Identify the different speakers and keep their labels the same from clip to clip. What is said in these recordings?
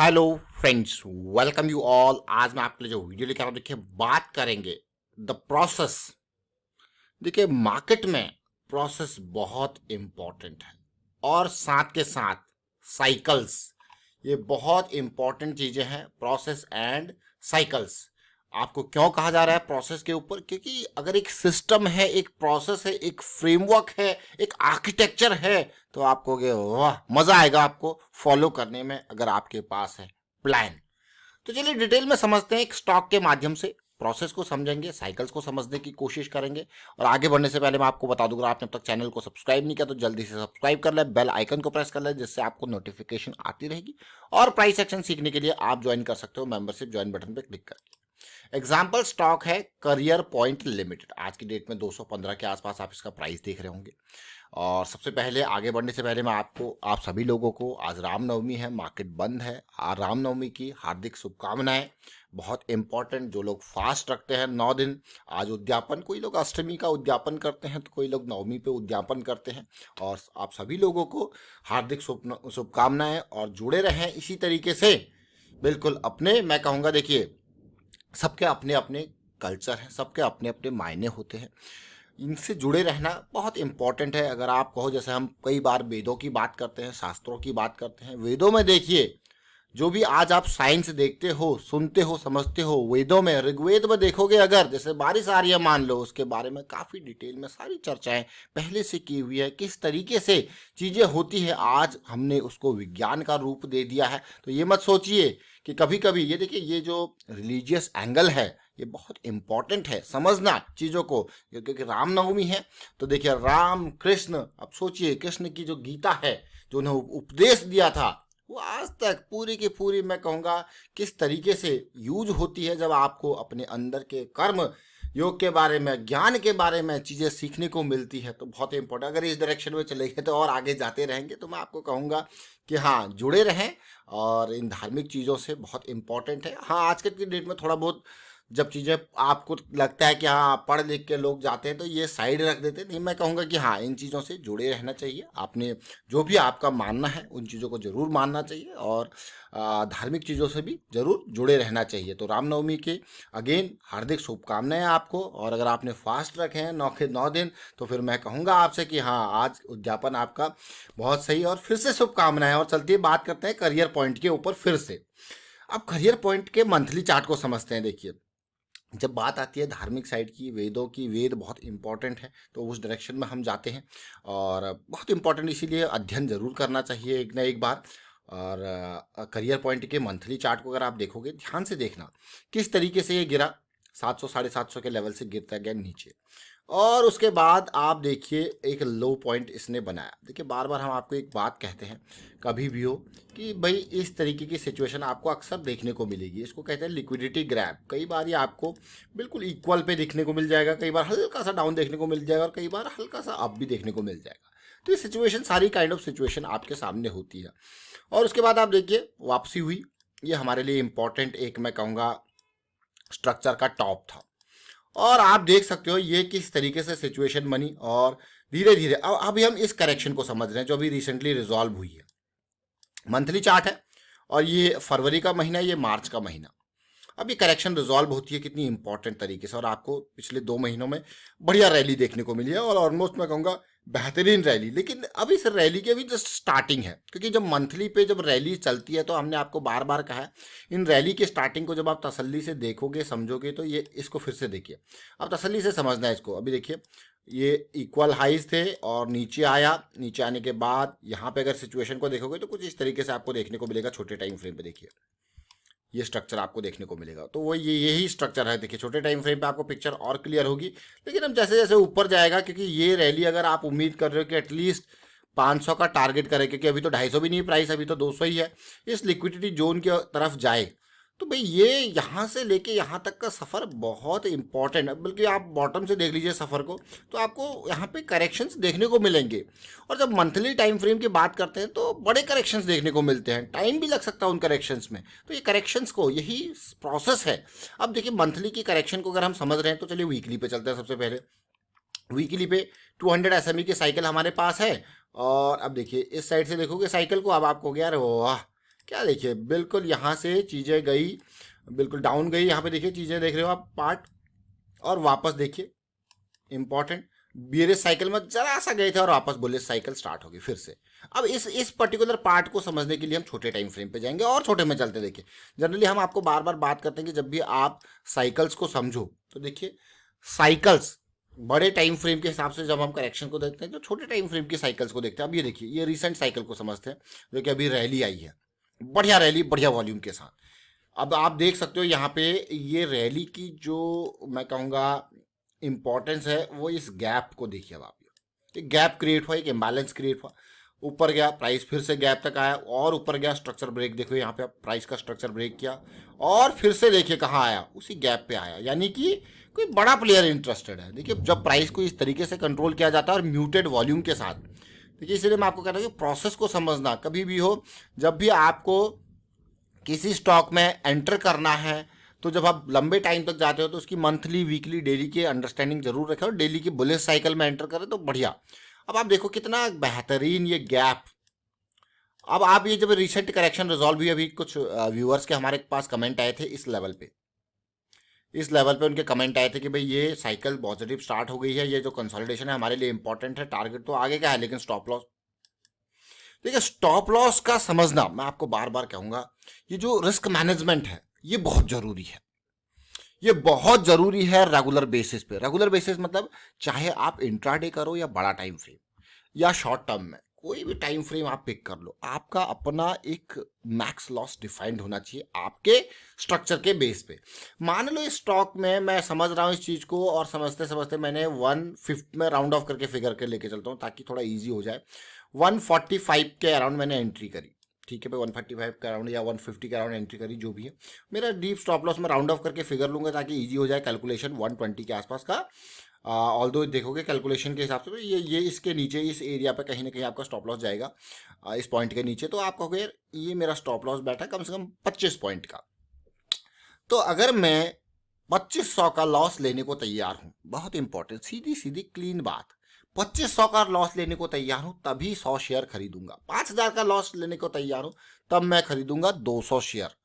Speaker 1: Hello friends, welcome you all. आज मैं आपके लिए जो वीडियो लेकर आ रहा हूं, देखिए बात करेंगे द प्रोसेस। देखिए मार्केट में प्रोसेस बहुत इम्पोर्टेंट है और साथ के साथ साइकिल्स, ये बहुत इम्पोर्टेंट चीजें हैं। प्रोसेस एंड साइकिल्स आपको क्यों कहा जा रहा है प्रोसेस के ऊपर? क्योंकि अगर एक सिस्टम है, एक प्रोसेस है, एक फ्रेमवर्क है, एक आर्किटेक्चर है, तो आपको वाह मजा आएगा आपको फॉलो करने में, अगर आपके पास है प्लान। तो चलिए डिटेल में समझते हैं। एक स्टॉक के माध्यम से प्रोसेस को समझेंगे, साइकिल्स को समझने की कोशिश करेंगे। और आगे बढ़ने से पहले मैं आपको बता दूंगा, आपने अब तक चैनल को सब्सक्राइब नहीं किया तो जल्दी से सब्सक्राइब कर ले, बेल आइकन को प्रेस कर ले, जिससे आपको नोटिफिकेशन आती रहेगी। और प्राइस एक्शन सीखने के लिए आप ज्वाइन कर सकते हो मेंबरशिप ज्वाइन बटन पर क्लिक करके। एग्जाम्पल स्टॉक है करियर पॉइंट लिमिटेड। आज की डेट में 215 के आसपास आप इसका प्राइस देख रहे होंगे। और सबसे पहले आगे बढ़ने से पहले मैं आप सभी लोगों को, आज रामनवमी है, मार्केट बंद है, रामनवमी की हार्दिक शुभकामनाएं। बहुत इंपॉर्टेंट, जो लोग फास्ट रखते हैं 9 दिन, आज उद्यापन, कोई लोग अष्टमी का उद्यापन करते हैं तो कोई लोग नवमी पे उद्यापन करते हैं। और आप सभी लोगों को हार्दिक शुभकामनाएं और जुड़े रहें इसी तरीके से। बिल्कुल अपने, मैं कहूँगा देखिए, सबके अपने अपने कल्चर हैं, सबके अपने अपने मायने होते हैं, इनसे जुड़े रहना बहुत इंपॉर्टेंट है। अगर आप कहो, जैसे हम कई बार वेदों की बात करते हैं, शास्त्रों की बात करते हैं, वेदों में देखिए, जो भी आज आप साइंस देखते हो, सुनते हो, समझते हो, वेदों में, ऋग्वेद में देखोगे, अगर जैसे बारिश आ रही है मान लो, उसके बारे में काफ़ी डिटेल में सारी चर्चाएं पहले से की हुई है, किस तरीके से चीज़ें होती है। आज हमने उसको विज्ञान का रूप दे दिया है। तो ये मत सोचिए कि कभी कभी, ये देखिए, ये जो रिलीजियस एंगल है ये बहुत इंपॉर्टेंट है समझना चीज़ों को, क्योंकि रामनवमी है। तो देखिए राम कृष्ण, अब सोचिए कृष्ण की जो गीता है, जो उन्हें उपदेश दिया था, वो आज तक पूरी की पूरी, मैं कहूँगा, किस तरीके से यूज होती है। जब आपको अपने अंदर के कर्म योग के बारे में, ज्ञान के बारे में चीज़ें सीखने को मिलती है, तो बहुत इंपॉर्टेंट। अगर इस डायरेक्शन में चलेंगे तो और आगे जाते रहेंगे, तो मैं आपको कहूँगा कि हाँ, जुड़े रहें और इन धार्मिक चीज़ों से, बहुत इंपॉर्टेंट है। हाँ, आजकल की डेट में थोड़ा बहुत जब चीज़ें आपको लगता है कि हाँ पढ़ लिख के लोग जाते हैं, तो ये साइड रख देते हैं। नहीं, मैं कहूँगा कि हाँ, इन चीज़ों से जुड़े रहना चाहिए। आपने जो भी आपका मानना है उन चीज़ों को ज़रूर मानना चाहिए, और धार्मिक चीज़ों से भी ज़रूर जुड़े रहना चाहिए। तो रामनवमी के अगेन हार्दिक शुभकामनाएं आपको। और अगर आपने फास्ट रखे हैं 9 दिन, तो फिर मैं कहूँगा आपसे कि हाँ, आज उद्यापन आपका बहुत सही, और फिर से शुभकामनाएं। और चलती बात करते हैं करियर पॉइंट के ऊपर फिर से। अब करियर पॉइंट के मंथली चार्ट को समझते हैं। देखिए, जब बात आती है धार्मिक साइड की, वेदों की, वेद बहुत इंपॉर्टेंट है, तो उस डायरेक्शन में हम जाते हैं। और बहुत इंपॉर्टेंट, इसीलिए अध्ययन जरूर करना चाहिए एक ना एक बार। और करियर पॉइंट के मंथली चार्ट को अगर आप देखोगे, ध्यान से देखना किस तरीके से ये गिरा, 700 750 के लेवल से गिरता गया नीचे। और उसके बाद आप देखिए एक लो पॉइंट इसने बनाया। देखिए बार बार हम आपको एक बात कहते हैं, कभी भी हो, कि भाई इस तरीके की सिचुएशन आपको अक्सर देखने को मिलेगी। इसको कहते हैं लिक्विडिटी ग्रैब। कई बार ये आपको बिल्कुल इक्वल पे देखने को मिल जाएगा, कई बार हल्का सा डाउन देखने को मिल जाएगा, और कई बार हल्का सा अप भी देखने को मिल जाएगा। तो ये सिचुएशन, सारी काइंड ऑफ सिचुएशन आपके सामने होती है। और उसके बाद आप देखिए वापसी हुई। ये हमारे लिए इंपॉर्टेंट, एक मैं कहूँगा, स्ट्रक्चर का टॉप था। और आप देख सकते हो ये किस तरीके से सिचुएशन बनी। और धीरे धीरे अब अभी हम इस करेक्शन को समझ रहे हैं जो अभी रिसेंटली रिजॉल्व हुई है। मंथली चार्ट है, और ये फरवरी का महीना, ये मार्च का महीना। अब ये करेक्शन रिजॉल्व होती है कितनी इंपॉर्टेंट तरीके से, और आपको पिछले 2 महीनों में बढ़िया रैली देखने को मिली है, और ऑलमोस्ट मैं कहूँगा बेहतरीन रैली। लेकिन अब इस रैली की अभी जस्ट स्टार्टिंग है, क्योंकि जब मंथली पे जब रैली चलती है, तो हमने आपको बार बार कहा है, इन रैली की स्टार्टिंग को जब आप तसल्ली से देखोगे, समझोगे, तो ये इसको फिर से देखिए, अब तसल्ली से समझना है इसको। अभी देखिए ये इक्वल हाइज थे और नीचे आया, नीचे आने के बाद यहाँ पे अगर सिचुएशन को देखोगे तो कुछ इस तरीके से आपको देखने को मिलेगा। छोटे टाइम फ्रेम पे देखिए ये स्ट्रक्चर आपको देखने को मिलेगा। तो वो यही स्ट्रक्चर है। देखिए छोटे टाइम फ्रेम पे आपको पिक्चर और क्लियर होगी। लेकिन अब जैसे जैसे ऊपर जाएगा, क्योंकि ये रैली अगर आप उम्मीद कर रहे हो कि एटलीस्ट 500 का टारगेट करे, क्योंकि अभी तो 250 भी नहीं प्राइस, अभी तो 200 ही है, इस लिक्विडिटी जोन की तरफ जाए, तो भाई ये यहाँ से लेके यहाँ तक का सफ़र बहुत इंपॉर्टेंट है। बल्कि आप बॉटम से देख लीजिए सफ़र को, तो आपको यहाँ पे करेक्शंस देखने को मिलेंगे। और जब मंथली टाइम फ्रेम की बात करते हैं, तो बड़े करेक्शंस देखने को मिलते हैं, टाइम भी लग सकता है उन करेक्शंस में। तो ये करेक्शंस को, यही प्रोसेस है। अब देखिए मंथली की करेक्शन को अगर हम समझ रहे हैं, तो चलिए वीकली पे चलते हैं। सबसे पहले वीकली पे 200 एसएमई की साइकिल हमारे पास है। और अब देखिए इस साइड से देखोगे साइकिल को, अब आपको यार वाह क्या देखिए, बिल्कुल यहाँ से चीजें गई, बिल्कुल डाउन गई। यहाँ पे देखिए चीजें देख रहे हो आप पार्ट, और वापस देखिए इंपॉर्टेंट, बियरिश साइकिल में जरा सा गए थे और वापस बुलिश साइकिल स्टार्ट होगी फिर से। अब इस पर्टिकुलर पार्ट को समझने के लिए हम छोटे टाइम फ्रेम पे जाएंगे और छोटे में चलते। देखिए जनरली हम आपको बार बार बात करते हैं कि जब भी आप साइकिल्स को समझो तो देखिए साइकिल्स बड़े टाइम फ्रेम के हिसाब से जब हम करेक्शन को देखते हैं तो छोटे टाइम फ्रेम की साइकिल्स को देखते हैं। अब ये देखिए, ये रिसेंट साइकिल को समझते हैं जो कि अभी रैली आई है, बढ़िया रैली, बढ़िया वॉल्यूम के साथ। अब आप देख सकते हो यहाँ पे ये रैली की जो मैं कहूँगा इंपॉर्टेंस है वो इस गैप को देखिए। अब आप एक गैप क्रिएट हुआ, एक इम्बैलेंस क्रिएट हुआ, ऊपर गया प्राइस, फिर से गैप तक आया और ऊपर गया, स्ट्रक्चर ब्रेक देखो यहाँ पे, प्राइस का स्ट्रक्चर ब्रेक किया और फिर से देखिए कहाँ आया, उसी गैप पे आया। यानी कि कोई बड़ा प्लेयर इंटरेस्टेड है। देखिए जब प्राइस को इस तरीके से कंट्रोल किया जाता है और म्यूटेड वॉल्यूम के साथ, देखिए इसलिए मैं आपको कहता हूँ कि प्रोसेस को समझना कभी भी हो, जब भी आपको किसी स्टॉक में एंटर करना है तो जब आप लंबे टाइम तक जाते हो तो उसकी मंथली, वीकली, डेली की अंडरस्टैंडिंग जरूर रखें और डेली की बुलिश साइकिल में एंटर करें तो बढ़िया। अब आप देखो कितना बेहतरीन ये गैप। अब आप ये जब रिसेंट करेक्शन रिजॉल्व हुई, अभी कुछ व्यूअर्स के हमारे पास कमेंट आए थे इस लेवल पे, इस लेवल पे उनके कमेंट आए थे कि भाई ये साइकिल पॉजिटिव स्टार्ट हो गई है, ये जो कंसोलिडेशन है हमारे लिए इंपॉर्टेंट है, टारगेट तो आगे का है लेकिन स्टॉप लॉस। देखिए स्टॉप लॉस का समझना, मैं आपको बार बार कहूंगा, ये जो रिस्क मैनेजमेंट है ये बहुत जरूरी है। ये बहुत जरूरी है रेगुलर बेसिस पे। रेगुलर बेसिस मतलब चाहे आप इंट्राडे करो या बड़ा टाइम फ्रेम या शॉर्ट टर्म में, कोई भी टाइम फ्रेम आप पिक कर लो, आपका अपना एक मैक्स लॉस डिफाइंड होना चाहिए आपके स्ट्रक्चर के बेस पे। मान लो इस स्टॉक में मैं समझ रहा हूँ इस चीज को और समझते समझते मैंने 1/5 में राउंड ऑफ करके फिगर के लेके चलता हूँ ताकि थोड़ा इजी हो जाए, 145 के अराउंड मैंने एंट्री करी, ठीक है भाई, 145 के अराउंड या 150 के अराउंड एंट्री करी, जो भी है मेरा डीप स्टॉप लॉस में राउंड ऑफ करके फिगर लूंगा ताकि इजी हो जाए कैलकुलेशन 120 के आसपास का। ऑल दो देखोगे कैलकुलेशन के हिसाब से तो ये इसके नीचे, इस एरिया पे कहीं ना कहीं आपका स्टॉप लॉस जाएगा, इस पॉइंट के नीचे, तो आप कहोगे यार ये मेरा स्टॉप लॉस बैठा कम से कम 25 पॉइंट का। तो अगर मैं 2500 का लॉस लेने को तैयार हूं, बहुत इंपॉर्टेंट, सीधी सीधी क्लीन बात, 2500 का लॉस लेने को तैयार हूं तभी 100 शेयर खरीदूंगा। 5000 का लॉस लेने को तैयार हूं तब मैं खरीदूंगा 200 शेयर।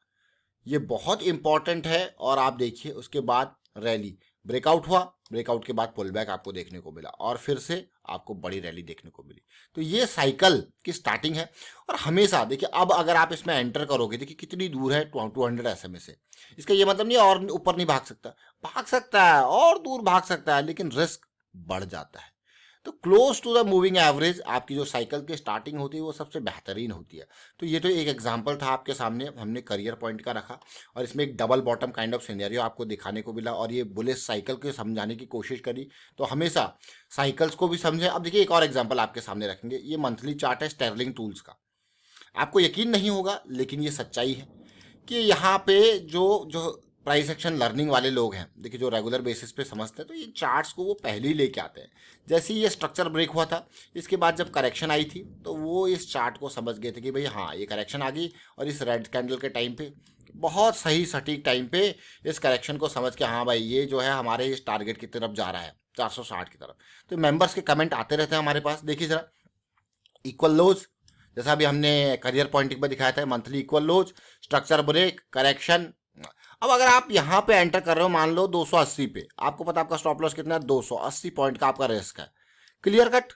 Speaker 1: ये बहुत इंपॉर्टेंट है। और आप देखिए उसके बाद रैली, ब्रेकआउट हुआ, ब्रेकआउट के बाद पुल बैक आपको देखने को मिला और फिर से आपको बड़ी रैली देखने को मिली। तो ये साइकिल की स्टार्टिंग है। और हमेशा देखिए, अब अगर आप इसमें एंटर करोगे, देखिए कितनी दूर है 200 SMA से, इसका ये मतलब नहीं और ऊपर नहीं भाग सकता, भाग सकता है और दूर भाग सकता है, लेकिन रिस्क बढ़ जाता है। तो close to the moving average आपकी जो साइकिल की स्टार्टिंग होती है वो सबसे बेहतरीन होती है। तो ये तो एक एग्जांपल था आपके सामने, हमने करियर पॉइंट का रखा और इसमें एक double bottom kind of scenario आपको दिखाने को मिला और ये बुलिश साइकिल को समझाने की कोशिश करी। तो हमेशा साइकिल्स को भी समझें। अब देखिए एक और एग्जाम्पल आपके सामने रखेंगे, ये मंथली चार्ट है स्टर्लिंग टूल्स का। आपको यकीन नहीं होगा लेकिन ये सच्चाई है कि यहाँ पे जो जो प्राइस एक्शन लर्निंग वाले लोग हैं, देखिए जो रेगुलर बेसिस पे समझते हैं, तो ये चार्ट्स को वो पहले ही लेके आते हैं। जैसे ही ये स्ट्रक्चर ब्रेक हुआ था, इसके बाद जब करेक्शन आई थी तो वो इस चार्ट को समझ गए थे कि भाई हाँ ये करेक्शन आ गई, और इस रेड कैंडल के टाइम पे, बहुत सही सटीक टाइम पे इस करेक्शन को समझ के हाँ भाई ये जो है हमारे इस टारगेट की तरफ जा रहा है, 460 की तरफ। तो मेंबर्स के कमेंट आते रहते हैं हमारे पास। देखिए जरा, इक्वल लोज, जैसा अभी हमने करियर पॉइंटिंग पर दिखाया था, मंथली इक्वल लोज, स्ट्रक्चर ब्रेक, करेक्शन। अब अगर आप यहाँ पे एंटर कर रहे हो मान लो 280 पे, आपको पता आपका स्टॉप लॉस कितना है, 280 पॉइंट का आपका रिस्क है, क्लियर कट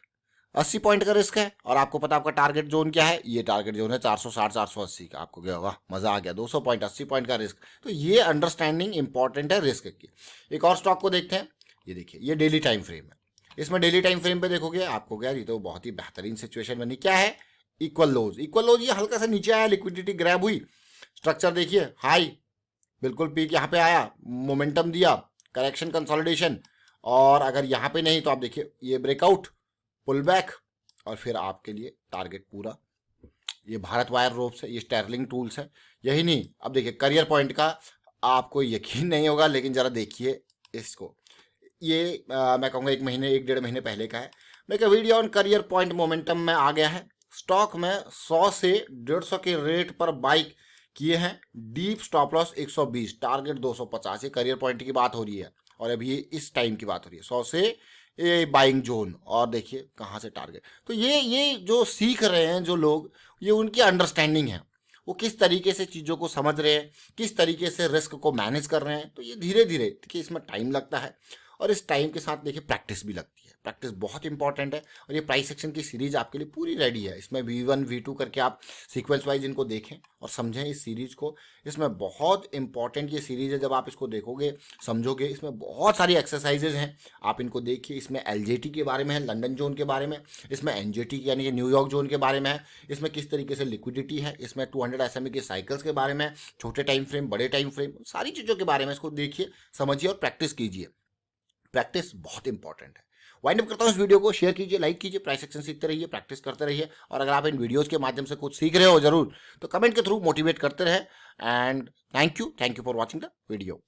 Speaker 1: 80 पॉइंट का रिस्क है, और आपको पता आपका टारगेट जोन क्या है, ये टारगेट जोन है 460 480 का। आपको क्या होगा, मजा आ गया, 200 पॉइंट 80 पॉइंट का रिस्क। तो ये अंडरस्टैंडिंग इंपॉर्टेंट है रिस्क की। एक और स्टॉक को देखते हैं, ये देखिए ये डेली टाइम फ्रेम है। इसमें डेली टाइम फ्रेम पे देखोगे आपको क्या, ये तो बहुत ही बेहतरीन सिचुएशन बनी। क्या है, इक्वल लोज, इक्वल लोज, ये हल्का सा नीचे आया, लिक्विडिटी ग्रैब हुई, स्ट्रक्चर देखिए हाई, बिल्कुल पीक यहाँ पे आया, मोमेंटम दिया, करेक्शन कंसोलिडेशन, और अगर यहाँ पे नहीं तो आप देखिए ये ब्रेकआउट, पुल बैक, और फिर आपके लिए टारगेट पूरा। ये भारत वायर रोप्स है, ये स्टर्लिंग टूल्स है। यही नहीं, अब देखिए करियर पॉइंट का, आपको यकीन नहीं होगा लेकिन जरा देखिए इसको, ये मैं कहूँगा 1 महीने 1 डेढ़ महीने पहले का है। मेरा video on career point momentum में आ गया है। स्टॉक में 100 से 150 के रेट पर बाइक किए हैं, डीप स्टॉप लॉस 120, टारगेट 250। ये करियर पॉइंट की बात हो रही है और अभी ये इस टाइम की बात हो रही है, 100 से ये बाइंग जोन, और देखिए कहाँ से टारगेट। तो ये जो सीख रहे हैं जो लोग, ये उनकी अंडरस्टैंडिंग है, वो किस तरीके से चीज़ों को समझ रहे हैं, किस तरीके से रिस्क को मैनेज कर रहे हैं। तो ये धीरे धीरे, देखिए इसमें टाइम लगता है और इस टाइम के साथ देखिए प्रैक्टिस भी लगती है। प्रैक्टिस बहुत इंपॉर्टेंट है और ये प्राइस एक्शन की सीरीज आपके लिए पूरी रेडी है। इसमें V1 V2 करके आप सीक्वेंस वाइज इनको देखें और समझें इस सीरीज को। इसमें बहुत इंपॉर्टेंट ये सीरीज है, जब आप इसको देखोगे समझोगे। इसमें बहुत सारी एक्सरसाइजेज हैं, आप इनको देखिए। इसमें LJT के बारे में है, लंदन जोन के बारे में। इसमें NJT यानी कि न्यूयॉर्क जोन के बारे में है। इसमें किस तरीके से लिक्विडिटी है। इसमें 200 SMA के साइकिल्स के बारे में, छोटे टाइम फ्रेम, बड़े टाइम फ्रेम, सारी चीज़ों के बारे में इसको देखिए, समझिए और प्रैक्टिस कीजिए। प्रैक्टिस बहुत इंपॉर्टेंट है। वाइंड अप करता हूँ इस वीडियो को, शेयर कीजिए, लाइक कीजिए, प्राइस एक्शन सीखते रहिए, प्रैक्टिस करते रहिए। और अगर आप इन वीडियोस के माध्यम से कुछ सीख रहे हो जरूर, तो कमेंट के थ्रू मोटिवेट करते रहे। And thank you for watching the video.